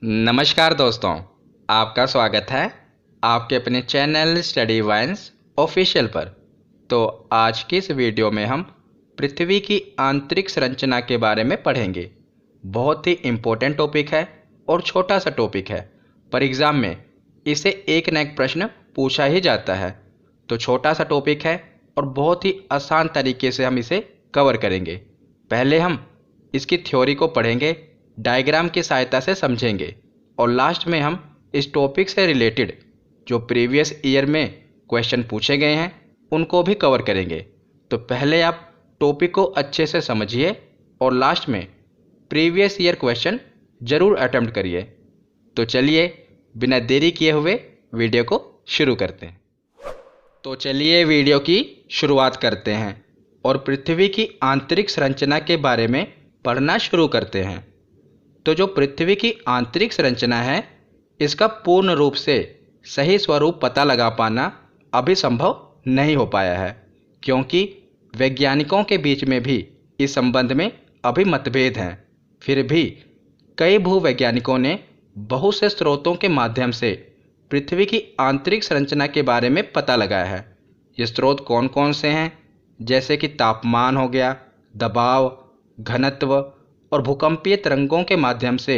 नमस्कार दोस्तों, आपका स्वागत है आपके अपने चैनल स्टडी वाइन्स ऑफिशियल पर। तो आज की इस वीडियो में हम पृथ्वी की आंतरिक संरचना के बारे में पढ़ेंगे। बहुत ही इम्पोर्टेंट टॉपिक है और छोटा सा टॉपिक है, पर एग्ज़ाम में इसे एक न एक प्रश्न पूछा ही जाता है। तो छोटा सा टॉपिक है और बहुत ही आसान तरीके से हम इसे कवर करेंगे। पहले हम इसकी थ्योरी को पढ़ेंगे, डायग्राम की सहायता से समझेंगे और लास्ट में हम इस टॉपिक से रिलेटेड जो प्रीवियस ईयर में क्वेश्चन पूछे गए हैं उनको भी कवर करेंगे। तो पहले आप टॉपिक को अच्छे से समझिए और लास्ट में प्रीवियस ईयर क्वेश्चन ज़रूर अटेम्प्ट करिए। तो चलिए बिना देरी किए हुए वीडियो को शुरू करते हैं। तो चलिए वीडियो की शुरुआत करते हैं और पृथ्वी की आंतरिक संरचना के बारे में पढ़ना शुरू करते हैं। तो जो पृथ्वी की आंतरिक संरचना है, इसका पूर्ण रूप से सही स्वरूप पता लगा पाना अभी संभव नहीं हो पाया है, क्योंकि वैज्ञानिकों के बीच में भी इस संबंध में अभी मतभेद हैं। फिर भी कई भूवैज्ञानिकों ने बहुत से स्रोतों के माध्यम से पृथ्वी की आंतरिक संरचना के बारे में पता लगाया है। ये स्रोत कौन कौन से हैं, जैसे कि तापमान हो गया, दबाव, घनत्व और भूकंपीय तरंगों के माध्यम से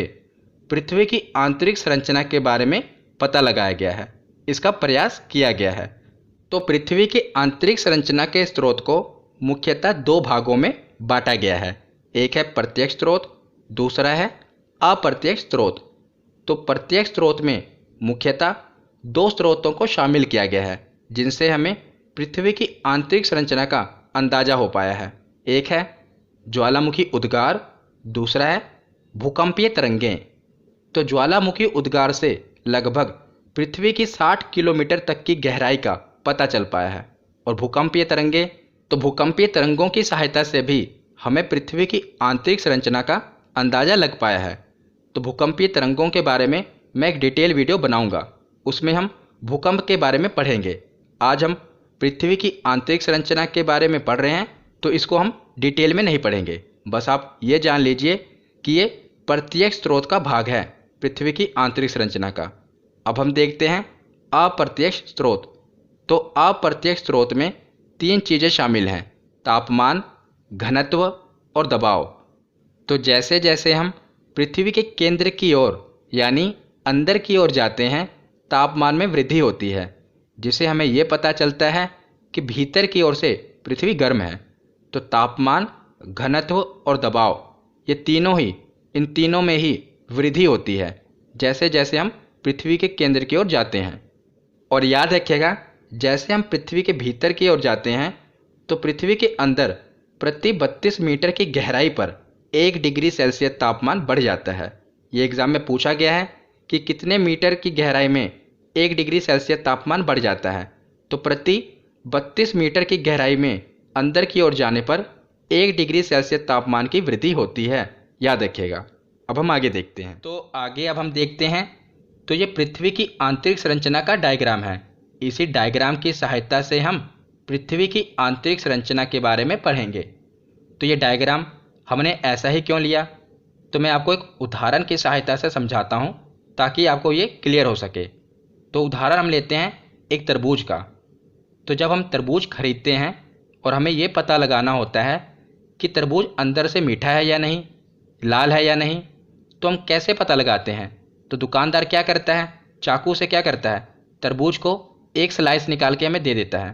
पृथ्वी की आंतरिक संरचना के बारे में पता लगाया गया है, इसका प्रयास किया गया है। तो पृथ्वी की आंतरिक संरचना के स्रोत को मुख्यतः दो भागों में बांटा गया है। एक है प्रत्यक्ष स्रोत, दूसरा है अप्रत्यक्ष स्रोत। तो प्रत्यक्ष स्रोत में मुख्यतः दो स्रोतों को शामिल किया गया है, जिनसे हमें पृथ्वी की आंतरिक संरचना का अंदाजा हो पाया है। एक है ज्वालामुखी उद्गार, दूसरा है भूकंपीय तरंगें। तो ज्वालामुखी उद्गार से लगभग पृथ्वी की 60 किलोमीटर तक की गहराई का पता चल पाया है। और भूकंपीय तरंगें, तो भूकंपीय तरंगों की सहायता से भी हमें पृथ्वी की आंतरिक संरचना का अंदाज़ा लग पाया है। तो भूकंपीय तरंगों के बारे में मैं एक डिटेल वीडियो बनाऊंगा, उसमें हम भूकंप के बारे में पढ़ेंगे। आज हम पृथ्वी की आंतरिक संरचना के बारे में पढ़ रहे हैं, तो इसको हम डिटेल में नहीं पढ़ेंगे। बस आप ये जान लीजिए कि ये प्रत्यक्ष स्रोत का भाग है पृथ्वी की आंतरिक संरचना का। अब हम देखते हैं अप्रत्यक्ष स्रोत। तो अप्रत्यक्ष स्रोत में तीन चीज़ें शामिल हैं: तापमान, घनत्व और दबाव। तो जैसे जैसे हम पृथ्वी के केंद्र की ओर यानी अंदर की ओर जाते हैं, तापमान में वृद्धि होती है, जिससे हमें ये पता चलता है कि भीतर की ओर से पृथ्वी गर्म है। तो तापमान, घनत्व और दबाव, ये तीनों ही, इन तीनों में ही वृद्धि होती है जैसे जैसे हम पृथ्वी के केंद्र की ओर जाते हैं। और याद रखिएगा, जैसे हम पृथ्वी के भीतर की ओर जाते हैं तो पृथ्वी के अंदर प्रति 32 मीटर की गहराई पर 1 डिग्री सेल्सियस तापमान बढ़ जाता है। ये एग्ज़ाम में पूछा गया है कि कितने मीटर की गहराई में 1 डिग्री सेल्सियस तापमान बढ़ जाता है। तो प्रति 32 मीटर की गहराई में अंदर की ओर जाने पर 1 डिग्री सेल्सियस तापमान की वृद्धि होती है, याद रखिएगा। अब हम आगे देखते हैं। तो आगे अब हम देखते हैं, तो ये पृथ्वी की आंतरिक संरचना का डायग्राम है। इसी डायग्राम की सहायता से हम पृथ्वी की आंतरिक संरचना के बारे में पढ़ेंगे। तो ये डायग्राम हमने ऐसा ही क्यों लिया, तो मैं आपको एक उदाहरण की सहायता से समझाता हूँ ताकि आपको ये क्लियर हो सके। तो उदाहरण हम लेते हैं एक तरबूज का। तो जब हम तरबूज खरीदते हैं और हमें ये पता लगाना होता है कि तरबूज अंदर से मीठा है या नहीं, लाल है या नहीं, तो हम कैसे पता लगाते हैं? तो दुकानदार क्या करता है, चाकू से क्या करता है, तरबूज को एक स्लाइस निकाल के हमें दे देता है।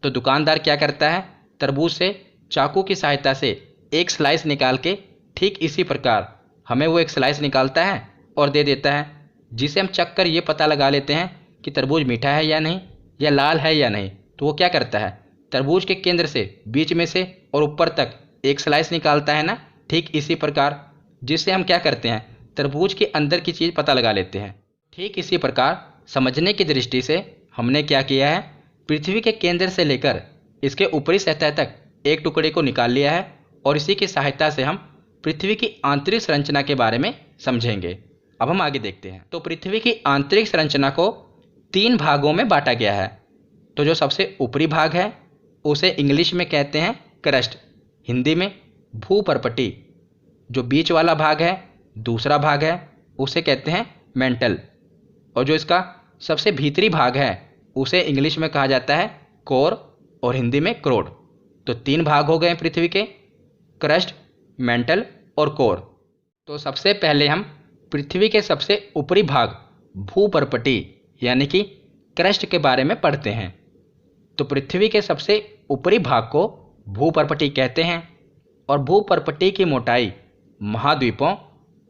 तो दुकानदार क्या करता है, तरबूज से चाकू की सहायता से एक स्लाइस निकाल के ठीक इसी प्रकार हमें वो एक स्लाइस निकालता है और दे देता है, जिसे हम चख कर ये पता लगा लेते हैं कि तरबूज मीठा है या नहीं, या लाल है या नहीं। तो वो क्या करता है, तरबूज के केंद्र से बीच में से और ऊपर तक एक स्लाइस निकालता है ना, ठीक इसी प्रकार, जिससे हम क्या करते हैं, तरबूज के अंदर की चीज़ पता लगा लेते हैं। ठीक इसी प्रकार समझने की दृष्टि से हमने क्या किया है, पृथ्वी के केंद्र से लेकर इसके ऊपरी सतह तक एक टुकड़े को निकाल लिया है और इसी की सहायता से हम पृथ्वी की आंतरिक संरचना के बारे में समझेंगे। अब हम आगे देखते हैं। तो पृथ्वी की आंतरिक संरचना को 3 भागों में बांटा गया है। तो जो सबसे ऊपरी भाग है उसे इंग्लिश में कहते हैं क्रस्ट, हिंदी में भूपर्पटी। जो बीच वाला भाग है दूसरा भाग है, उसे कहते हैं मेंटल। और जो इसका सबसे भीतरी भाग है उसे इंग्लिश में कहा जाता है कोर और हिंदी में क्रोड। तो 3 भाग हो गए पृथ्वी के, क्रस्ट, मेंटल और कोर। तो सबसे पहले हम पृथ्वी के सबसे ऊपरी भाग भूपर्पटी यानी कि क्रस्ट के बारे में पढ़ते हैं। तो पृथ्वी के सबसे ऊपरी भाग को भूपर्पटी कहते हैं और भूपर्पटी की मोटाई महाद्वीपों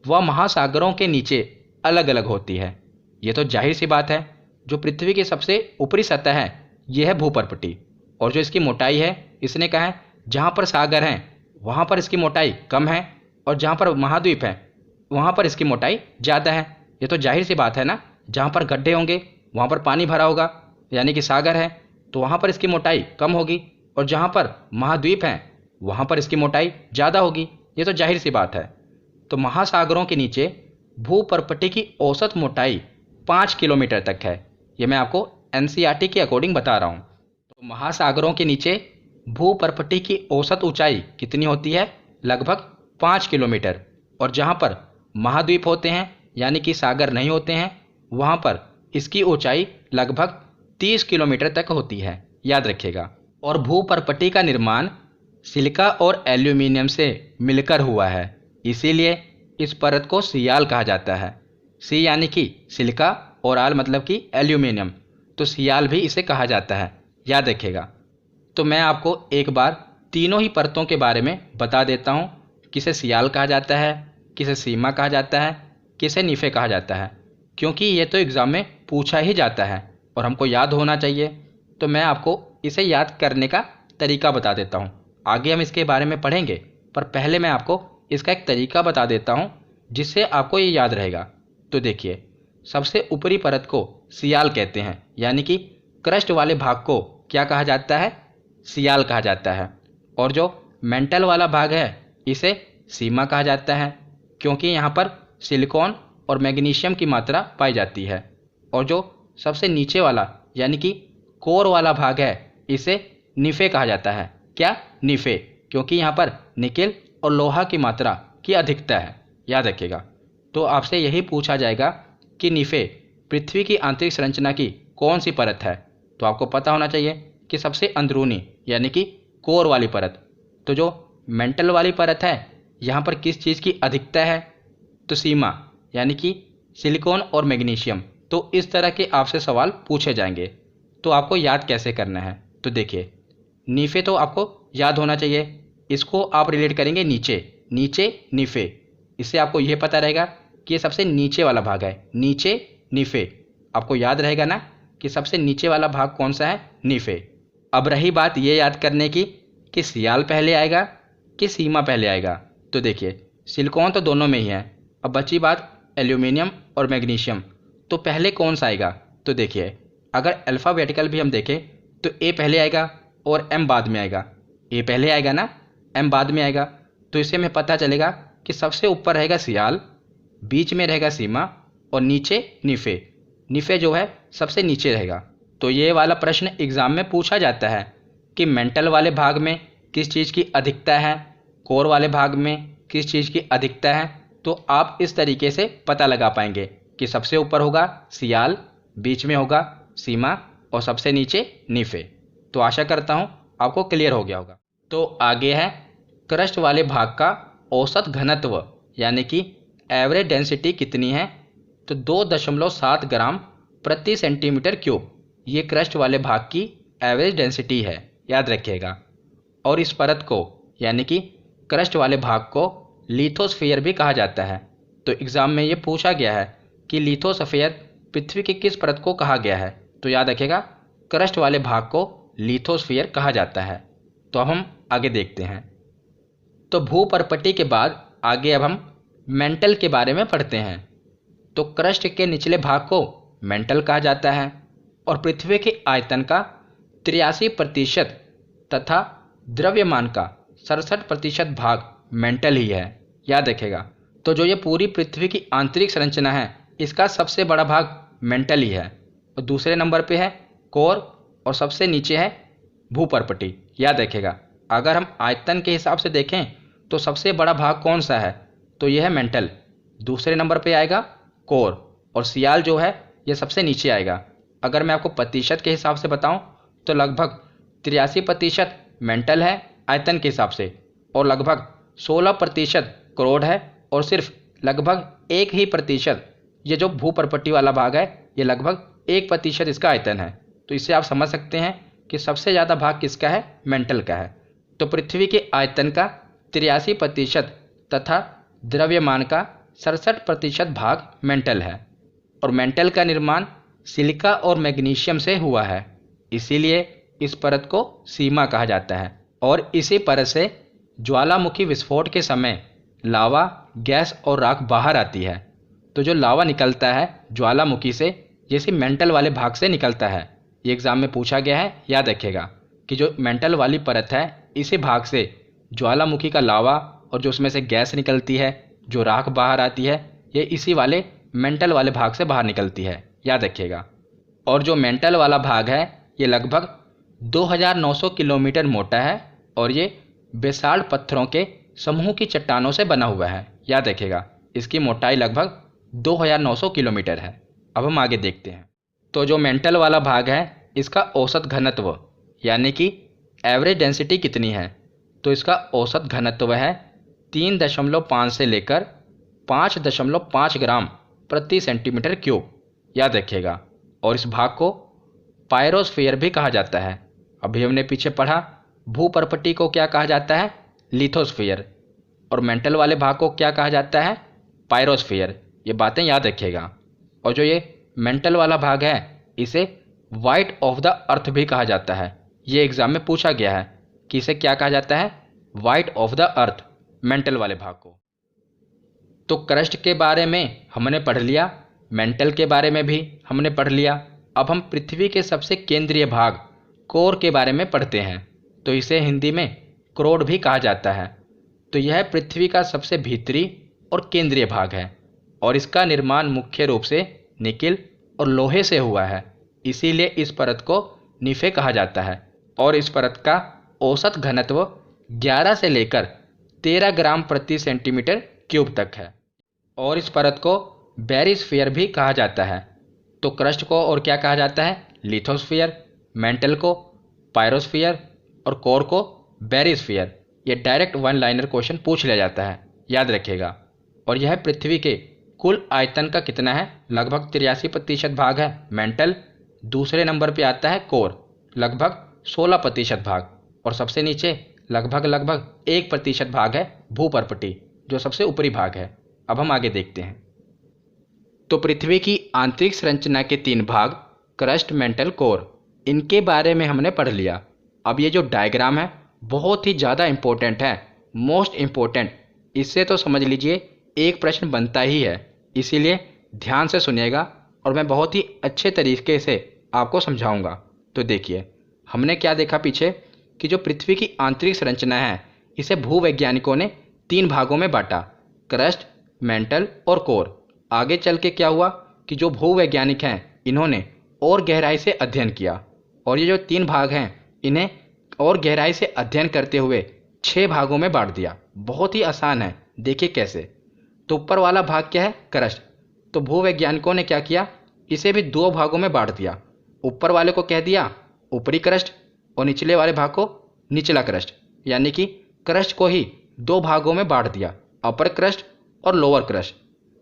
व महासागरों के नीचे अलग अलग होती है। ये तो जाहिर सी बात है, जो पृथ्वी की सबसे ऊपरी सतह है यह है भूपर्पटी। और जो इसकी मोटाई है, इसने कहा है जहाँ पर सागर हैं वहाँ पर इसकी मोटाई कम है और जहाँ पर महाद्वीप है वहाँ पर इसकी मोटाई ज़्यादा है। ये तो जाहिर सी बात है ना, जहाँ पर गड्ढे होंगे वहाँ पर पानी भरा होगा यानी कि सागर है, तो वहाँ पर इसकी मोटाई कम होगी और जहाँ पर महाद्वीप हैं वहाँ पर इसकी मोटाई ज़्यादा होगी। ये तो जाहिर सी बात है। तो महासागरों के नीचे भूपर्पटी की औसत मोटाई 5 किलोमीटर तक है। ये मैं आपको एनसीईआरटी के अकॉर्डिंग बता रहा हूँ। तो महासागरों के नीचे भूपर्पटी की औसत ऊंचाई कितनी होती है? लगभग 5 किलोमीटर। और जहाँ पर महाद्वीप होते हैं यानी कि सागर नहीं होते हैं वहाँ पर इसकी ऊंचाई लगभग 30 किलोमीटर तक होती है, याद रखिएगा। और भूपर्पटी का निर्माण सिलिका और एल्यूमिनियम से मिलकर हुआ है, इसीलिए इस परत को सियाल कहा जाता है। सी यानी कि सिलिका और आल मतलब कि एल्यूमिनियम, तो सियाल भी इसे कहा जाता है, याद रखिएगा। तो मैं आपको एक बार तीनों ही परतों के बारे में बता देता हूँ, किसे सियाल कहा जाता है, किसे सीमा कहा जाता है, किसे नीफे कहा जाता है, क्योंकि ये तो एग्ज़ाम में पूछा ही जाता है और हमको याद होना चाहिए। तो मैं आपको इसे याद करने का तरीका बता देता हूँ। आगे हम इसके बारे में पढ़ेंगे, पर पहले मैं आपको इसका एक तरीका बता देता हूँ जिससे आपको ये याद रहेगा। तो देखिए, सबसे ऊपरी परत को सियाल कहते हैं, यानी कि क्रस्ट वाले भाग को क्या कहा जाता है? सियाल कहा जाता है। और जो मेंटल वाला भाग है इसे सीमा कहा जाता है, क्योंकि यहाँ पर सिलिकॉन और मैग्नीशियम की मात्रा पाई जाती है। और जो सबसे नीचे वाला यानी कि कोर वाला भाग है इसे नीफे कहा जाता है। क्या? नीफे, क्योंकि यहाँ पर निकेल और लोहा की मात्रा की अधिकता है, याद रखिएगा। तो आपसे यही पूछा जाएगा कि नीफे पृथ्वी की आंतरिक संरचना की कौन सी परत है, तो आपको पता होना चाहिए कि सबसे अंदरूनी यानी कि कोर वाली परत। तो जो मेंटल वाली परत है यहाँ पर किस चीज़ की अधिकता है? तो सीमा यानी कि सिलिकॉन और मैग्नीशियम। तो इस तरह के आपसे सवाल पूछे जाएंगे, तो आपको याद कैसे करना है? तो देखिए, नीफे तो आपको याद होना चाहिए, इसको आप रिलेट करेंगे नीचे, नीचे नीफे। इससे आपको यह पता रहेगा कि ये सबसे नीचे वाला भाग है, नीचे नीफे। आपको याद रहेगा ना कि सबसे नीचे वाला भाग कौन सा है? नीफे। अब रही बात ये याद करने की कि सियाल पहले आएगा कि सीमा पहले आएगा। तो देखिए, सिलिकॉन तो दोनों में ही है। अब बची बात एल्यूमिनियम और मैग्नीशियम, तो पहले कौन सा आएगा? तो देखिए, अगर अल्फ़ाबेटिकल भी हम देखें तो ए पहले आएगा और एम बाद में आएगा। ए पहले आएगा ना, एम बाद में आएगा। तो इससे हमें पता चलेगा कि सबसे ऊपर रहेगा सियाल, बीच में रहेगा सीमा और नीचे नीफे। नीफे जो है सबसे नीचे रहेगा। तो ये वाला प्रश्न एग्ज़ाम में पूछा जाता है कि मेंटल वाले भाग में किस चीज़ की अधिकता है, कोर वाले भाग में किस चीज़ की अधिकता है। तो आप इस तरीके से पता लगा पाएंगे कि सबसे ऊपर होगा सियाल, बीच में होगा सीमा और सबसे नीचे नीफे। तो आशा करता हूँ आपको क्लियर हो गया होगा। तो आगे है क्रस्ट वाले भाग का औसत घनत्व यानी कि एवरेज डेंसिटी कितनी है? तो 2.7 ग्राम प्रति सेंटीमीटर क्यूब ये क्रस्ट वाले भाग की एवरेज डेंसिटी है, याद रखिएगा। और इस परत को यानी कि क्रस्ट वाले भाग को लिथोस्फीयर भी कहा जाता है। तो एग्ज़ाम में ये पूछा गया है कि लिथोस्फीयर पृथ्वी की किस परत को कहा गया है? तो याद रखिएगा, क्रस्ट वाले भाग को लिथोस्फीयर कहा जाता है। तो अब हम आगे देखते हैं। तो भूपर्पटी के बाद आगे अब हम मेंटल के बारे में पढ़ते हैं। तो क्रस्ट के निचले भाग को मेंटल कहा जाता है और पृथ्वी के आयतन का 83% तथा द्रव्यमान का 67% भाग मेंटल ही है, याद रखेगा। तो जो ये पूरी पृथ्वी की आंतरिक संरचना है इसका सबसे बड़ा भाग मेंटल ही है और दूसरे नंबर पे है कोर और सबसे नीचे है भूपर्पटी, याद रखेगा। अगर हम आयतन के हिसाब से देखें तो सबसे बड़ा भाग कौन सा है? तो यह है मेंटल। दूसरे नंबर पे आएगा कोर, और सियाल जो है ये सबसे नीचे आएगा। अगर मैं आपको प्रतिशत के हिसाब से बताऊं तो लगभग 83% मेंटल है आयतन के हिसाब से, और लगभग 16% क्रोड है, और सिर्फ लगभग 1% ये जो भूपर्पटी वाला भाग है ये लगभग 1% इसका आयतन है। तो इससे आप समझ सकते हैं कि सबसे ज़्यादा भाग किसका है, मेंटल का है। तो पृथ्वी के आयतन का 83% तथा द्रव्यमान का 67% भाग मेंटल है, और मेंटल का निर्माण सिलिका और मैग्नीशियम से हुआ है, इसीलिए इस परत को सीमा कहा जाता है। और इसी परत से ज्वालामुखी विस्फोट के समय लावा, गैस और राख बाहर आती है। तो जो लावा निकलता है ज्वालामुखी से, जैसे मेंटल वाले भाग से निकलता है। ये एग्जाम में पूछा गया है, याद रखेगा कि जो मेंटल वाली परत है इसी भाग से ज्वालामुखी का लावा और जो उसमें से गैस निकलती है, जो राख बाहर आती है, ये इसी वाले मेंटल वाले भाग से बाहर निकलती है, याद रखिएगा। और जो मेंटल वाला भाग है ये लगभग 2900 किलोमीटर मोटा है, और ये बेसाल्ट पत्थरों के समूह की चट्टानों से बना हुआ है, याद रखिएगा। इसकी मोटाई लगभग 2900 किलोमीटर है। अब हम आगे देखते हैं। तो जो मेंटल वाला भाग है इसका औसत घनत्व यानी कि एवरेज डेंसिटी कितनी है, तो इसका औसत घनत्व है 3.5 से लेकर 5.5 ग्राम प्रति सेंटीमीटर क्यूब, याद रखिएगा। और इस भाग को पायरोस्फीयर भी कहा जाता है। अभी हमने पीछे पढ़ा भूपर्पटी को क्या कहा जाता है, लिथोस्फीयर, और मेंटल वाले भाग को क्या कहा जाता है, पायरोस्फीयर। ये बातें याद रखिएगा। और जो ये मेंटल वाला भाग है इसे वाइट ऑफ द अर्थ भी कहा जाता है। ये एग्जाम में पूछा गया है कि इसे क्या कहा जाता है, white of the earth, mental वाले भाग को। तो क्रस्ट के बारे में हमने पढ़ लिया, मेंटल के बारे में भी हमने पढ़ लिया। अब हम पृथ्वी के सबसे केंद्रीय भाग कोर के बारे में पढ़ते हैं। तो इसे हिंदी में क्रोड भी कहा जाता है। तो यह पृथ्वी का सबसे भीतरी और केंद्रीय भाग है, और इसका निर्माण मुख्य रूप से निकिल और लोहे से हुआ है, इसीलिए इस परत को निफे कहा जाता है। और इस परत का औसत घनत्व 11 से लेकर 13 ग्राम प्रति सेंटीमीटर क्यूब तक है, और इस परत को बैरिस्फीयर भी कहा जाता है। तो क्रस्ट को और क्या कहा जाता है, लिथोस्फीयर, मेंटल को पायरोस्फीयर और कोर को बैरिस्फीयर। ये डायरेक्ट वन लाइनर क्वेश्चन पूछ लिया जाता है, याद रखिएगा। और यह पृथ्वी के कुल आयतन का कितना है, लगभग 83% भाग है मेंटल। दूसरे नंबर पे आता है कोर, लगभग 16% भाग, और सबसे नीचे लगभग 1% भाग है भूपर्पटी, जो सबसे ऊपरी भाग है। अब हम आगे देखते हैं। तो पृथ्वी की आंतरिक संरचना के 3 भाग, क्रस्ट, मेंटल, कोर, इनके बारे में हमने पढ़ लिया। अब ये जो डायग्राम है बहुत ही ज़्यादा इम्पोर्टेंट है, मोस्ट इम्पोर्टेंट। इससे तो समझ लीजिए एक प्रश्न बनता ही है, इसीलिए ध्यान से सुनिएगा और मैं बहुत ही अच्छे तरीके से आपको समझाऊंगा। तो देखिए हमने क्या देखा पीछे कि जो पृथ्वी की आंतरिक संरचना है इसे भूवैज्ञानिकों ने 3 भागों में बांटा, क्रस्ट, मेंटल और कोर। आगे चल के क्या हुआ कि जो भूवैज्ञानिक हैं इन्होंने और गहराई से अध्ययन किया, और ये जो 3 भाग हैं इन्हें और गहराई से अध्ययन करते हुए 6 भागों में बांट दिया। बहुत ही आसान है, देखिए कैसे। तो ऊपर वाला भाग क्या है, क्रस्ट। तो भूवैज्ञानिकों ने क्या किया, इसे भी 2 भागों में बांट दिया। ऊपर वाले को कह दिया ऊपरी क्रस्ट और निचले वाले भाग को निचला क्रस्ट, यानी कि क्रस्ट को ही 2 भागों में बांट दिया, अपर क्रस्ट और लोअर क्रस्ट।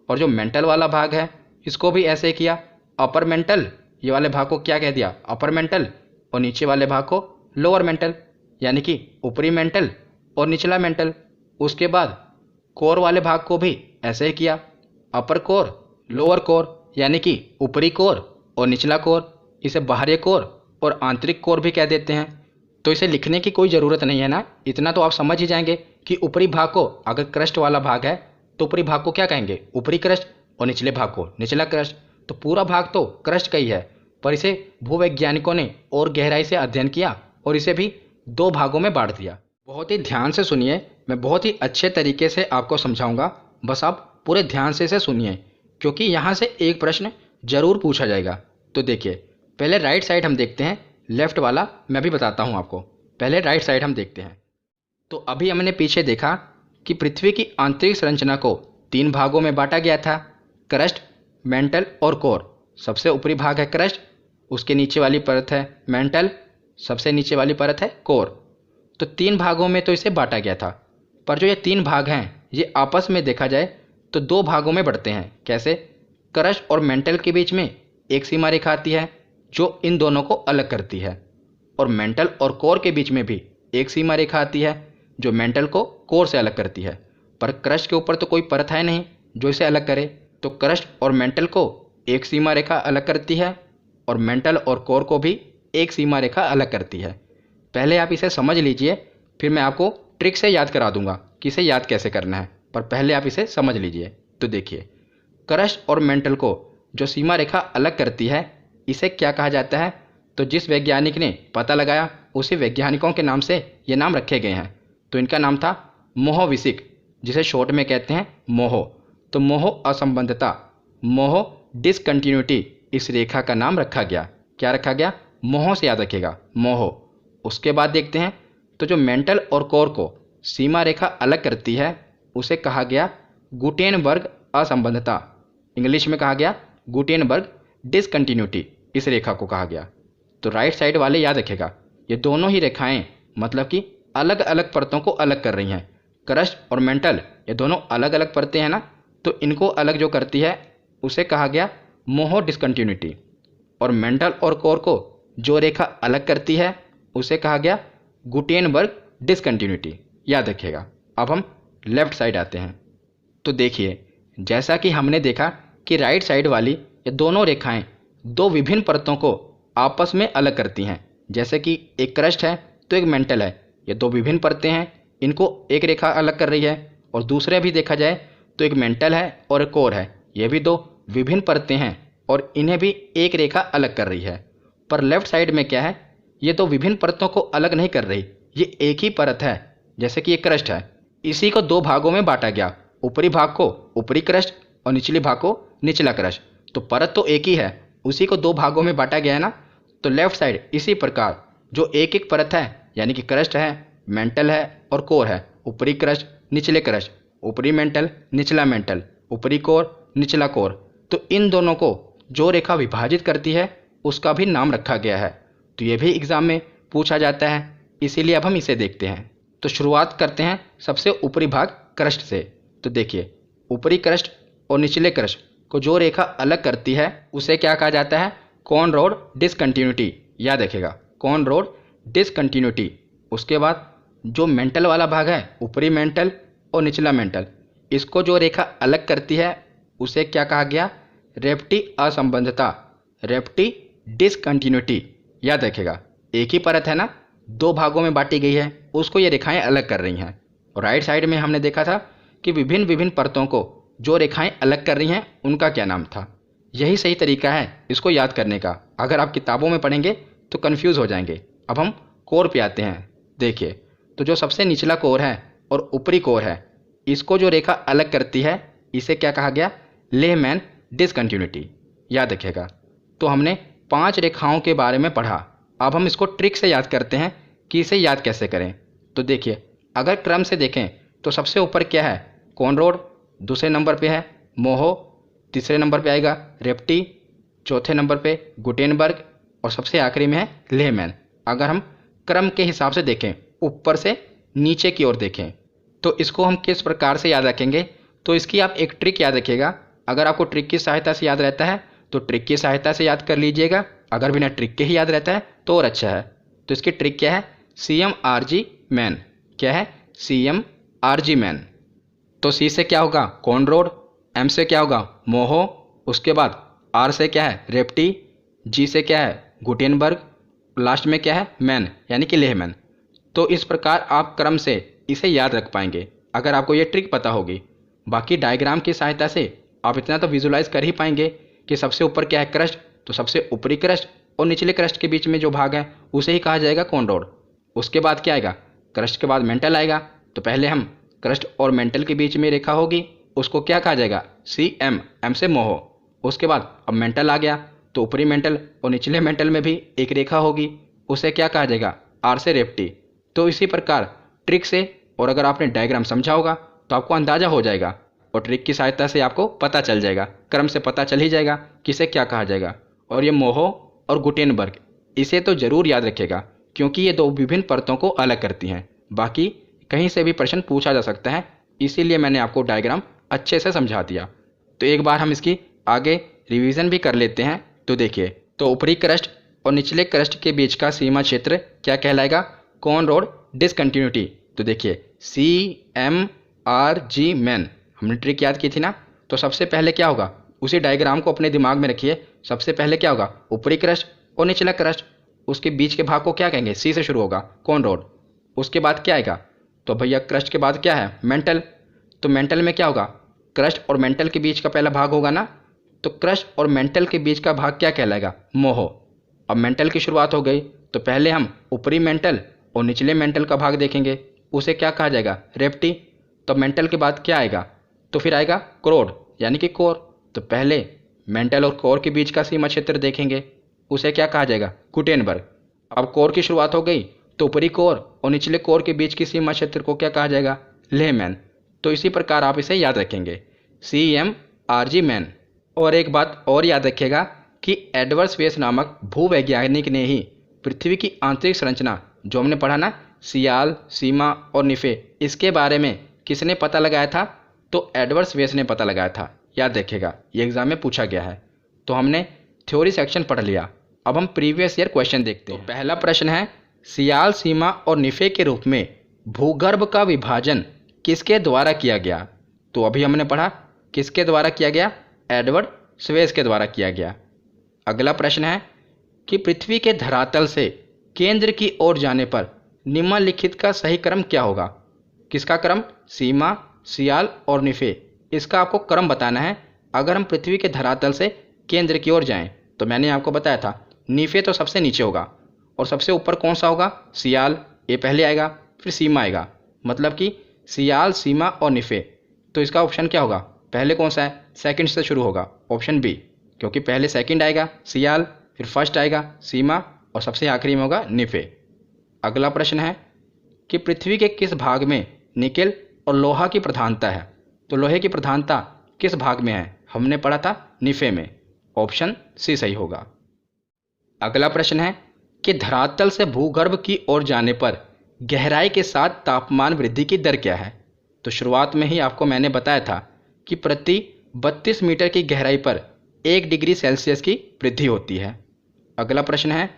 और जो मेंटल वाला भाग है इसको भी ऐसे किया, अपर मेंटल, ये वाले भाग को क्या कह दिया, अपर मेंटल, और नीचे वाले भाग को लोअर मेंटल, यानी कि ऊपरी मेंटल और निचला मेंटल। उसके बाद कोर वाले भाग को भी ऐसे ही किया, अपर कोर, लोअर कोर, यानी कि ऊपरी कोर और निचला कोर। इसे बाहरी कोर और आंतरिक कोर भी कह देते हैं। तो इसे लिखने की कोई ज़रूरत नहीं है ना, इतना तो आप समझ ही जाएंगे कि ऊपरी भाग को अगर क्रस्ट वाला भाग है तो ऊपरी भाग को क्या कहेंगे, ऊपरी क्रस्ट, और निचले भाग को निचला क्रस्ट। तो पूरा भाग तो क्रस्ट का ही है, पर इसे भूवैज्ञानिकों ने और गहराई से अध्ययन किया और इसे भी 2 भागों में बांट दिया। बहुत ही ध्यान से सुनिए, मैं बहुत ही अच्छे तरीके से आपको समझाऊंगा, बस आप पूरे ध्यान से इसे सुनिए क्योंकि यहाँ से एक प्रश्न जरूर पूछा जाएगा। तो देखिए पहले राइट साइड हम देखते हैं, लेफ्ट वाला मैं भी बताता हूँ आपको। पहले राइट साइड हम देखते हैं। तो अभी हमने पीछे देखा कि पृथ्वी की आंतरिक संरचना को 3 भागों में बांटा गया था, क्रस्ट, मेंटल और कोर। सबसे ऊपरी भाग है क्रस्ट, उसके नीचे वाली परत है मेंटल, सबसे नीचे वाली परत है कोर। तो 3 भागों में तो इसे बांटा गया था, पर जो ये 3 भाग हैं ये आपस में देखा जाए तो 2 भागों में बढ़ते हैं। कैसे? क्रस्ट और मेंटल के बीच में एक सीमा रेखा आती है जो इन दोनों को अलग करती है, और मेंटल और कोर के बीच में भी एक सीमा रेखा आती है जो मेंटल को कोर से अलग करती है। पर क्रस्ट के ऊपर तो कोई परत है नहीं जो इसे अलग करे, तो क्रस्ट और मेंटल को एक सीमा रेखा अलग करती है और मेंटल और कोर को भी एक सीमा रेखा अलग करती है। पहले आप इसे समझ लीजिए, फिर मैं आपको ट्रिक से याद करा दूंगा कि इसे याद कैसे करना है, पर पहले आप इसे समझ लीजिए। तो देखिए, क्रस्ट और मेंटल को जो सीमा रेखा अलग करती है इसे क्या कहा जाता है? तो जिस वैज्ञानिक ने पता लगाया उसी वैज्ञानिकों के नाम से ये नाम रखे गए हैं। तो इनका नाम था मोहोविसिक, जिसे शॉर्ट में कहते हैं मोहो। तो मोहो असंबंधता, मोहो डिसकंटिन्यूटी, इस रेखा का नाम रखा गया। क्या रखा गया? मोहो से याद रखेगा, मोहो। उसके बाद देखते हैं, तो जो मेंटल और कोर को सीमा रेखा अलग करती है उसे कहा गया गुटेनबर्ग असंबंधता। इंग्लिश में कहा गया गुटेनबर्ग डिसकंटिन्यूटी, इस रेखा को कहा गया। तो राइट साइड वाले याद रखेगा, ये दोनों ही रेखाएं मतलब कि अलग अलग परतों को अलग कर रही हैं। क्रस्ट और मेंटल ये दोनों अलग अलग परतें हैं ना, तो इनको अलग जो करती है उसे कहा गया मोहो डिसकंटिन्यूटी, और मेंटल और कोर को जो रेखा अलग करती है उसे कहा गया गुटेनबर्ग डिसकंटिन्यूटी, याद रखिएगा। अब हम लेफ्ट साइड आते हैं। तो देखिए, जैसा कि हमने देखा कि राइट साइड वाली ये दोनों रेखाएं 2 विभिन्न परतों को आपस में अलग करती हैं। जैसे कि एक क्रस्ट है तो एक मेंटल है, ये 2 विभिन्न परतें हैं, इनको एक रेखा अलग कर रही है। और दूसरे भी देखा जाए तो एक मेंटल है और एक कोर है, ये भी 2 विभिन्न परतें हैं और इन्हें भी एक रेखा अलग कर रही है। पर लेफ्ट साइड में क्या है? ये 2 विभिन्न परतों को अलग नहीं कर रही, ये एक ही परत है। जैसे कि ये क्रस्ट है, इसी को 2 भागों में बांटा गया, ऊपरी भाग को ऊपरी क्रस्ट और निचले भाग को निचला क्रस्ट। तो परत तो एक ही है, उसी को 2 भागों में बांटा गया है ना। तो लेफ्ट साइड इसी प्रकार जो एक एक परत है, यानी कि क्रस्ट है, मेंटल है और कोर है, ऊपरी क्रस्ट निचले क्रस्ट, ऊपरी मेंटल निचला मेंटल, ऊपरी कोर निचला कोर, तो इन दोनों को जो रेखा विभाजित करती है उसका भी नाम रखा गया है। तो ये भी एग्जाम में पूछा जाता है, इसीलिए अब हम इसे देखते हैं। तो शुरुआत करते हैं सबसे ऊपरी भाग क्रस्ट से। तो देखिए, ऊपरी क्रस्ट और निचले क्रस्ट को जो रेखा अलग करती है उसे क्या कहा जाता है? कॉनरोड डिसकंटिन्यूटी, याद रखेगा, कॉनरोड डिसकंटिन्यूटी। उसके बाद जो मेंटल वाला भाग है, ऊपरी मेंटल और निचला मेंटल, इसको जो रेखा अलग करती है उसे क्या कहा गया? रेप्टी असंबंधता, रेप्टी डिसकंटिन्यूटी, याद रखेगा। एक ही परत है ना, 2 भागों में बांटी गई है, उसको ये रेखाएं अलग कर रही हैं। और राइट साइड में हमने देखा था कि विभिन्न विभिन्न परतों को जो रेखाएं अलग कर रही हैं उनका क्या नाम था। यही सही तरीका है इसको याद करने का, अगर आप किताबों में पढ़ेंगे तो कंफ्यूज हो जाएंगे। अब हम कोर पे आते हैं। देखिए, तो जो सबसे निचला कोर है और ऊपरी कोर है, इसको जो रेखा अलग करती है इसे क्या कहा गया? लेहमैन डिसकंटिन्यूटी, याद रखिएगा। तो हमने 5 रेखाओं के बारे में पढ़ा, अब हम इसको ट्रिक से याद करते हैं कि इसे याद कैसे करें। तो देखिए, अगर क्रम से देखें तो सबसे ऊपर क्या है? कॉनरोड, दूसरे नंबर पे है मोहो, तीसरे नंबर पे आएगा रेप्टी, चौथे नंबर पे गुटेनबर्ग और सबसे आखिरी में है लेहमैन। अगर हम क्रम के हिसाब से देखें, ऊपर से नीचे की ओर देखें, तो इसको हम किस प्रकार से याद रखेंगे? तो इसकी आप एक ट्रिक याद रखिएगा। अगर आपको ट्रिक की सहायता से याद रहता है तो ट्रिक की सहायता से याद कर लीजिएगा, अगर बिना ट्रिक के ही याद रहता है तो और अच्छा है। तो इसकी ट्रिक क्या है? CMRG man. क्या है? CMRG man. तो C से क्या होगा? कॉनरोड, M से क्या होगा? मोहो, उसके बाद R से क्या है? रेप्टी, G से क्या है? गुटेनबर्ग, लास्ट में क्या है? मैन, यानी कि लेहमैन। तो इस प्रकार आप क्रम से इसे याद रख पाएंगे अगर आपको ये ट्रिक पता होगी। बाकी डायग्राम की सहायता से आप इतना तो विजुलाइज कर ही पाएंगे कि सबसे ऊपर क्या है? क्रस्ट, तो सबसे ऊपरी क्रस्ट और निचले क्रस्ट के बीच में जो भाग है उसे ही कहा जाएगा कॉनरोड। उसके बाद क्या आएगा? क्रस्ट के बाद मेंटल आएगा, तो पहले हम क्रस्ट और मेंटल के बीच में रेखा होगी, उसको क्या कहा जाएगा? CM, M से मोहो। उसके बाद अब मेंटल आ गया, तो ऊपरी मेंटल और निचले मेंटल में भी एक रेखा होगी, उसे क्या कहा जाएगा? R से रेप्टी। तो इसी प्रकार ट्रिक से, और अगर आपने डायग्राम समझा होगा तो आपको अंदाजा हो जाएगा और ट्रिक की सहायता से आपको पता चल जाएगा, क्रम से पता चल ही जाएगा किसे क्या कहा जाएगा। और ये मोहो और गुटेनबर्ग, इसे तो ज़रूर याद रखिएगा क्योंकि ये दो विभिन्न परतों को अलग करती हैं। बाकी कहीं से भी प्रश्न पूछा जा सकता है, इसीलिए मैंने आपको डायग्राम अच्छे से समझा दिया। तो एक बार हम इसकी आगे रिवीजन भी कर लेते हैं। तो देखिए, तो ऊपरी क्रस्ट और निचले क्रस्ट के बीच का सीमा क्षेत्र क्या कहलाएगा? Conrad discontinuity. तो देखिए CMRG मैन, हमने ट्रिक याद की थी ना। तो सबसे पहले क्या होगा, उसी डायग्राम को अपने दिमाग में रखिए। सबसे पहले क्या होगा, ऊपरी क्रस्ट और निचला क्रस्ट, उसके बीच के भाग को क्या कहेंगे? C से शुरू होगा, कॉन रोड। उसके बाद क्या आएगा? तो भैया क्रस्ट के बाद क्या है? मेंटल। तो मेंटल में क्या होगा? क्रस्ट और मेंटल के बीच का पहला भाग होगा ना। तो क्रस्ट और मेंटल के बीच का भाग क्या कहलाएगा? मोहो। अब मेंटल की शुरुआत हो गई, तो पहले हम ऊपरी मेंटल और निचले मेंटल का भाग देखेंगे, उसे क्या कहा जाएगा? रेप्टी। तो मेंटल के बाद क्या आएगा? तो फिर आएगा क्रोड यानी कि कोर। तो पहले मेंटल और कोर के बीच का सीमा क्षेत्र देखेंगे, उसे क्या कहा जाएगा? गुटेनबर्ग। अब कोर की शुरुआत हो गई, तो ऊपरी कोर और निचले कोर के बीच की सीमा क्षेत्र को क्या कहा जाएगा? लेहमैन। तो इसी प्रकार आप इसे याद रखेंगे, CMRG मैन। और एक बात और याद रखिएगा कि एडवर्ड स्वेस नामक भूवैज्ञानिक ने ही पृथ्वी की आंतरिक संरचना, जो हमने पढ़ा ना, सियाल, सीमा और निफे, इसके बारे में किसने पता लगाया था? तो एडवर्ड स्वेस ने पता लगाया था। याद रखिएगा, ये एग्जाम में पूछा गया है। तो हमने थ्योरी सेक्शन पढ़ लिया, अब हम प्रीवियस ईयर क्वेश्चन देखते हैं। तो पहला प्रश्न है, सियाल, सीमा और निफे के रूप में भूगर्भ का विभाजन किसके द्वारा किया गया? तो अभी हमने पढ़ा किसके द्वारा किया गया? एडवर्ड स्वेस के द्वारा किया गया। अगला प्रश्न है कि पृथ्वी के धरातल से केंद्र की ओर जाने पर निम्नलिखित का सही क्रम क्या होगा? किसका क्रम? सीमा, सियाल और निफे, इसका आपको क्रम बताना है। अगर हम पृथ्वी के धरातल से केंद्र की ओर जाएं, तो मैंने आपको बताया था निफे तो सबसे नीचे होगा और सबसे ऊपर कौन सा होगा? सियाल, ये पहले आएगा, फिर सीमा आएगा। मतलब कि सियाल, सीमा और निफे। तो इसका ऑप्शन क्या होगा? पहले कौन सा है? सेकंड से शुरू होगा, ऑप्शन बी, क्योंकि पहले सेकंड आएगा सियाल, फिर फर्स्ट आएगा सीमा और सबसे आखिरी में होगा निफे। अगला प्रश्न है कि पृथ्वी के किस भाग में निकेल और लोहा की प्रधानता है? तो लोहे की प्रधानता किस भाग में है? हमने पढ़ा था निफे में, ऑप्शन सी सही होगा। अगला प्रश्न है कि धरातल से भूगर्भ की ओर जाने पर गहराई के साथ तापमान वृद्धि की दर क्या है? तो शुरुआत में ही आपको मैंने बताया था कि प्रति 32 मीटर की गहराई पर 1 डिग्री सेल्सियस की वृद्धि होती है। अगला प्रश्न है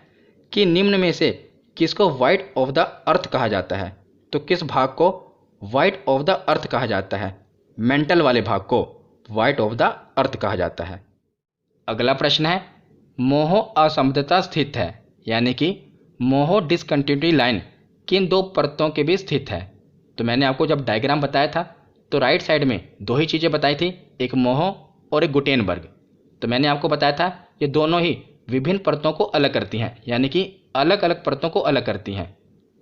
कि निम्न में से किसको वाइट ऑफ द अर्थ कहा जाता है? तो किस भाग को वाइट ऑफ द अर्थ कहा जाता है? मेंटल वाले भाग को वाइट ऑफ द अर्थ कहा जाता है। अगला प्रश्न है, मोहो असमर्थता स्थित है, यानी कि मोहो डिसकंटिन्यूटी लाइन किन दो परतों के बीच स्थित है? तो मैंने आपको जब डायग्राम बताया था तो राइट साइड में दो ही चीज़ें बताई थी, एक मोहो और एक गुटेनबर्ग। तो मैंने आपको बताया था ये दोनों ही विभिन्न परतों को अलग करती हैं, यानी कि अलग अलग परतों को अलग करती हैं।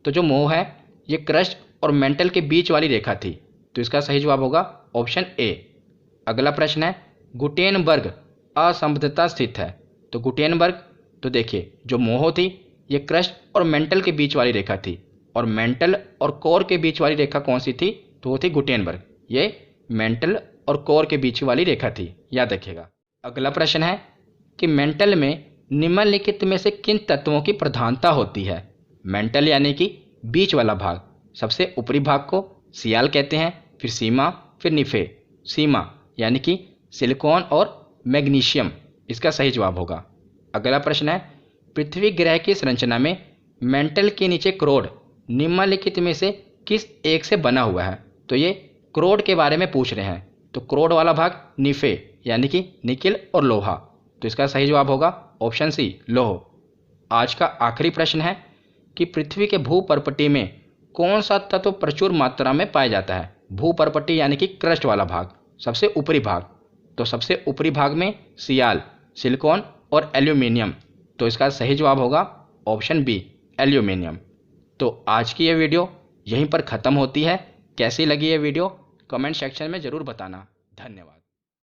तो जो मोह है ये क्रस्ट और मेंटल के बीच वाली रेखा थी, तो इसका सही जवाब होगा ऑप्शन ए। अगला प्रश्न है, गुटेनबर्ग असमर्थता स्थित है। तो गुटेनबर्ग, तो देखिए जो मोह थी ये क्रस्ट और मेंटल के बीच वाली रेखा थी, और मेंटल और कोर के बीच वाली रेखा कौन सी थी? तो वो थी गुटेनबर्ग। ये मेंटल और कोर के बीच वाली रेखा थी, याद रखिएगा। अगला प्रश्न है कि मेंटल में निम्नलिखित में से किन तत्वों की प्रधानता होती है? मेंटल यानी कि बीच वाला भाग, सबसे ऊपरी भाग को सियाल कहते हैं, फिर सीमा, फिर निफे। सीमा यानी कि सिलिकॉन और मैग्नीशियम, इसका सही जवाब होगा। अगला प्रश्न है, पृथ्वी ग्रह की संरचना में मेंटल के नीचे क्रोड निम्नलिखित में से किस एक से बना हुआ है? तो ये क्रोड के बारे में पूछ रहे हैं। तो क्रोड वाला भाग निफे यानी कि निकेल और लोहा, तो इसका सही जवाब होगा ऑप्शन सी, लोह। आज का आखिरी प्रश्न है कि पृथ्वी के भूपर्पटी में कौन सा तत्व प्रचुर मात्रा में पाया जाता है? भूपर्पटी यानी कि क्रस्ट वाला भाग, सबसे ऊपरी भाग। तो सबसे ऊपरी भाग में सियाल, सिलिकॉन और एल्यूमिनियम, तो इसका सही जवाब होगा ऑप्शन बी, एल्यूमिनियम। तो आज की ये वीडियो यहीं पर ख़त्म होती है। कैसी लगी ये वीडियो कमेंट सेक्शन में ज़रूर बताना। धन्यवाद।